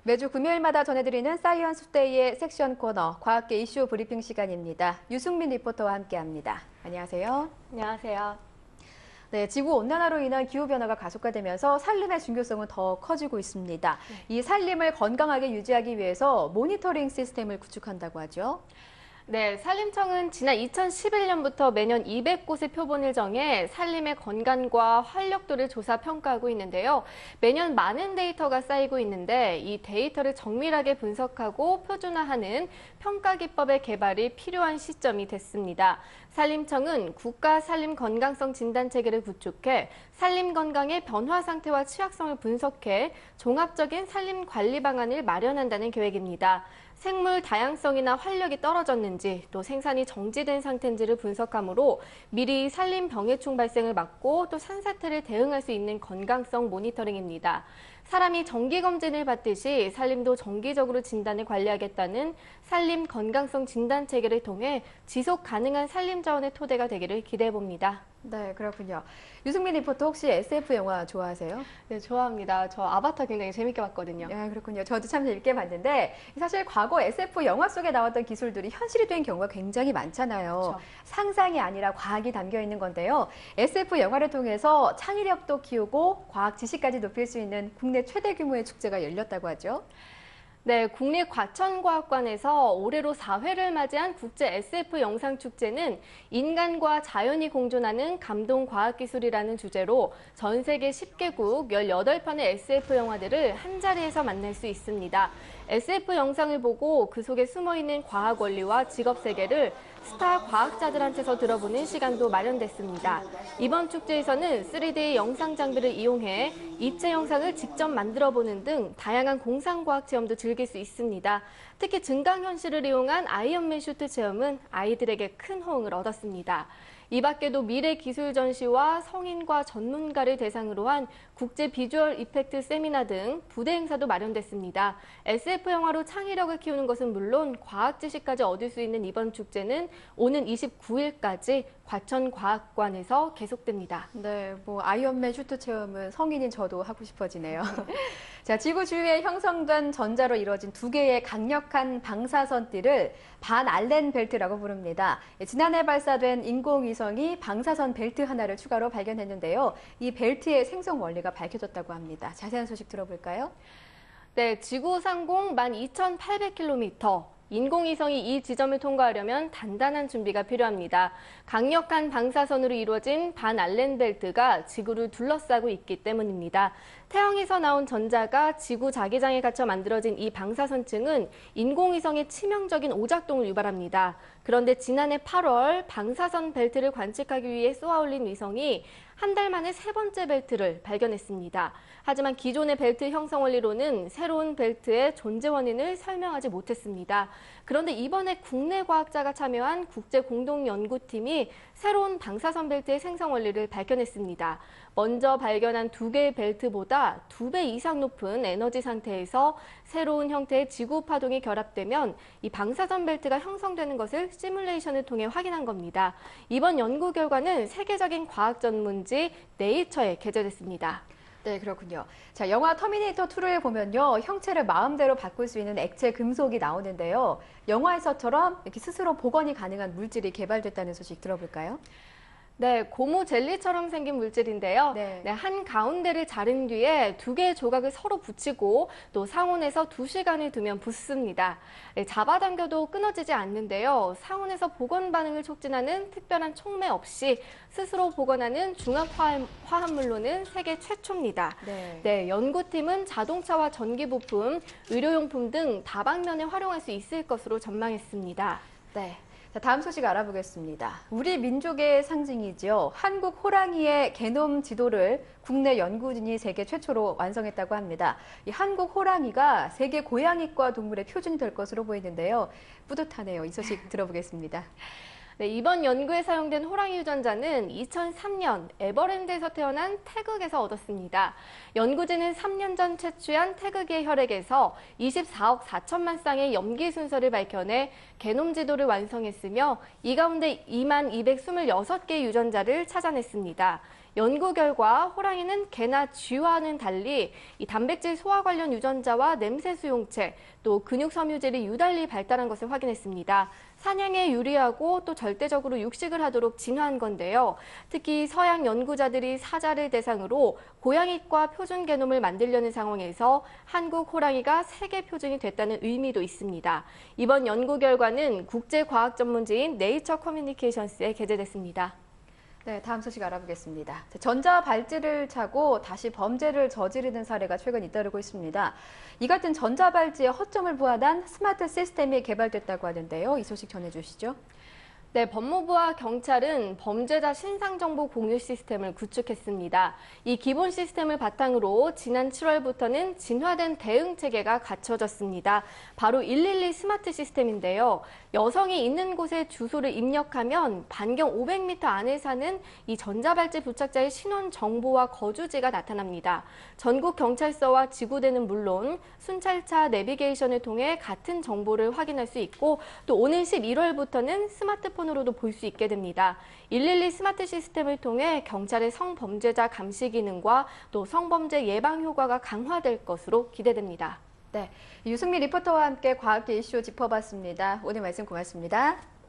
매주 금요일마다 전해드리는 사이언스 데이의 섹션 코너 과학계 이슈 브리핑 시간입니다. 유승민 리포터와 함께합니다. 안녕하세요. 안녕하세요. 네, 지구 온난화로 인한 기후 변화가 가속화되면서 산림의 중요성은 더 커지고 있습니다. 이 산림을 건강하게 유지하기 위해서 모니터링 시스템을 구축한다고 하죠. 네, 산림청은 지난 2011년부터 매년 200곳의 표본을 정해 산림의 건강과 활력도를 조사 평가하고 있는데요. 매년 많은 데이터가 쌓이고 있는데 이 데이터를 정밀하게 분석하고 표준화하는 평가 기법의 개발이 필요한 시점이 됐습니다. 산림청은 국가 산림 건강성 진단 체계를 구축해 산림 건강의 변화 상태와 취약성을 분석해 종합적인 산림 관리 방안을 마련한다는 계획입니다. 생물 다양성이나 활력이 떨어졌는지 또 생산이 정지된 상태인지를 분석하므로 미리 산림 병해충 발생을 막고 또 산사태를 대응할 수 있는 건강성 모니터링입니다. 사람이 정기검진을 받듯이 산림도 정기적으로 진단을 관리하겠다는 산림 건강성 진단 체계를 통해 지속 가능한 산림 자원의 토대가 되기를 기대해봅니다. 네, 그렇군요. 유승민 리포터 혹시 SF 영화 좋아하세요? 네, 좋아합니다. 저 아바타 굉장히 재밌게 봤거든요. 네, 그렇군요. 저도 참 재밌게 봤는데 사실 과거 SF 영화 속에 나왔던 기술들이 현실이 된 경우가 굉장히 많잖아요. 그렇죠. 상상이 아니라 과학이 담겨 있는 건데요. SF 영화를 통해서 창의력도 키우고 과학 지식까지 높일 수 있는 국내 최대 규모의 축제가 열렸다고 하죠. 네, 국립과천과학관에서 올해로 4회를 맞이한 국제 SF 영상축제는 인간과 자연이 공존하는 감동 과학기술이라는 주제로 전 세계 10개국 18편의 SF 영화들을 한자리에서 만날 수 있습니다. SF 영상을 보고 그 속에 숨어있는 과학 원리와 직업 세계를 스타 과학자들한테서 들어보는 시간도 마련됐습니다. 이번 축제에서는 3D 영상 장비를 이용해 입체 영상을 직접 만들어보는 등 다양한 공상과학 체험도 즐길 수 있습니다. 특히 증강현실을 이용한 아이언맨 슈트 체험은 아이들에게 큰 호응을 얻었습니다. 이 밖에도 미래 기술 전시와 성인과 전문가를 대상으로 한 국제 비주얼 이펙트 세미나 등 부대 행사도 마련됐습니다. SF 영화로 창의력을 키우는 것은 물론 과학 지식까지 얻을 수 있는 이번 축제는 오는 29일까지 과천과학관에서 계속됩니다. 네, 뭐 아이언맨 슈트 체험은 성인인 저도 하고 싶어지네요. 자, 지구 주위에 형성된 전자로 이루어진 두 개의 강력한 방사선띠를 반알렌 벨트라고 부릅니다. 지난해 발사된 인공위성이 방사선 벨트 하나를 추가로 발견했는데요. 이 벨트의 생성 원리가 밝혀졌다고 합니다. 자세한 소식 들어볼까요? 네, 지구 상공 12,800km. 인공위성이 이 지점을 통과하려면 단단한 준비가 필요합니다. 강력한 방사선으로 이루어진 반알렌 벨트가 지구를 둘러싸고 있기 때문입니다. 태양에서 나온 전자가 지구 자기장에 갇혀 만들어진 이 방사선층은 인공위성의 치명적인 오작동을 유발합니다. 그런데 지난해 8월 방사선 벨트를 관측하기 위해 쏘아올린 위성이 한 달 만에 세 번째 벨트를 발견했습니다. 하지만 기존의 벨트 형성 원리로는 새로운 벨트의 존재 원인을 설명하지 못했습니다. 그런데 이번에 국내 과학자가 참여한 국제 공동 연구팀이 새로운 방사선 벨트의 생성 원리를 밝혀냈습니다. 먼저 발견한 두 개의 벨트보다 2배 이상 높은 에너지 상태에서 새로운 형태의 지구 파동이 결합되면 이 방사선 벨트가 형성되는 것을 시뮬레이션을 통해 확인한 겁니다. 이번 연구 결과는 세계적인 과학 전문지 네이처에 게재됐습니다. 네, 그렇군요. 자, 영화 터미네이터 2를 보면요. 형체를 마음대로 바꿀 수 있는 액체 금속이 나오는데요. 영화에서처럼 이렇게 스스로 복원이 가능한 물질이 개발됐다는 소식 들어볼까요? 네, 고무 젤리처럼 생긴 물질인데요. 네. 한 가운데를 자른 뒤에 두 개의 조각을 서로 붙이고 또 상온에서 2시간을 두면 붙습니다. 네, 잡아당겨도 끊어지지 않는데요. 상온에서 복원 반응을 촉진하는 특별한 촉매 없이 스스로 복원하는 중합 화합물로는 세계 최초입니다. 네, 연구팀은 자동차와 전기 부품, 의료용품 등 다방면에 활용할 수 있을 것으로 전망했습니다. 네. 자, 다음 소식 알아보겠습니다. 우리 민족의 상징이죠. 한국 호랑이의 게놈 지도를 국내 연구진이 세계 최초로 완성했다고 합니다. 이 한국 호랑이가 세계 고양이과 동물의 표준이 될 것으로 보이는데요. 뿌듯하네요. 이 소식 들어보겠습니다. 네, 이번 연구에 사용된 호랑이 유전자는 2003년 에버랜드에서 태어난 태극에서 얻었습니다. 연구진은 3년 전 채취한 태극의 혈액에서 24억 4천만 쌍의 염기 순서를 밝혀내 게놈 지도를 완성했으며 이 가운데 2만 226개의 유전자를 찾아냈습니다. 연구 결과 호랑이는 개나 쥐와는 달리 이 단백질 소화 관련 유전자와 냄새 수용체, 또 근육 섬유질이 유달리 발달한 것을 확인했습니다. 사냥에 유리하고 또 절대적으로 육식을 하도록 진화한 건데요. 특히 서양 연구자들이 사자를 대상으로 고양이과 표준 게놈을 만들려는 상황에서 한국 호랑이가 세계 표준이 됐다는 의미도 있습니다. 이번 연구 결과는 국제과학 전문지인 네이처 커뮤니케이션스에 게재됐습니다. 네, 다음 소식 알아보겠습니다. 전자 발찌를 차고 다시 범죄를 저지르는 사례가 최근 잇따르고 있습니다. 이 같은 전자 발찌의 허점을 보완한 스마트 시스템이 개발됐다고 하는데요. 이 소식 전해주시죠. 네, 법무부와 경찰은 범죄자 신상정보 공유 시스템을 구축했습니다. 이 기본 시스템을 바탕으로 지난 7월부터는 진화된 대응 체계가 갖춰졌습니다. 바로 112 스마트 시스템인데요. 여성이 있는 곳에 주소를 입력하면 반경 500m 안에 사는 이 전자발찌 부착자의 신원 정보와 거주지가 나타납니다. 전국 경찰서와 지구대는 물론 순찰차 내비게이션을 통해 같은 정보를 확인할 수 있고 또 오는 11월부터는 스마트폰으로도 볼 수 있게 됩니다. 112 스마트 시스템을 통해 경찰의 성범죄자 감시 기능과 또 성범죄 예방 효과가 강화될 것으로 기대됩니다. 네, 유승미 리포터와 함께 과학계 이슈 짚어봤습니다. 오늘 말씀 고맙습니다.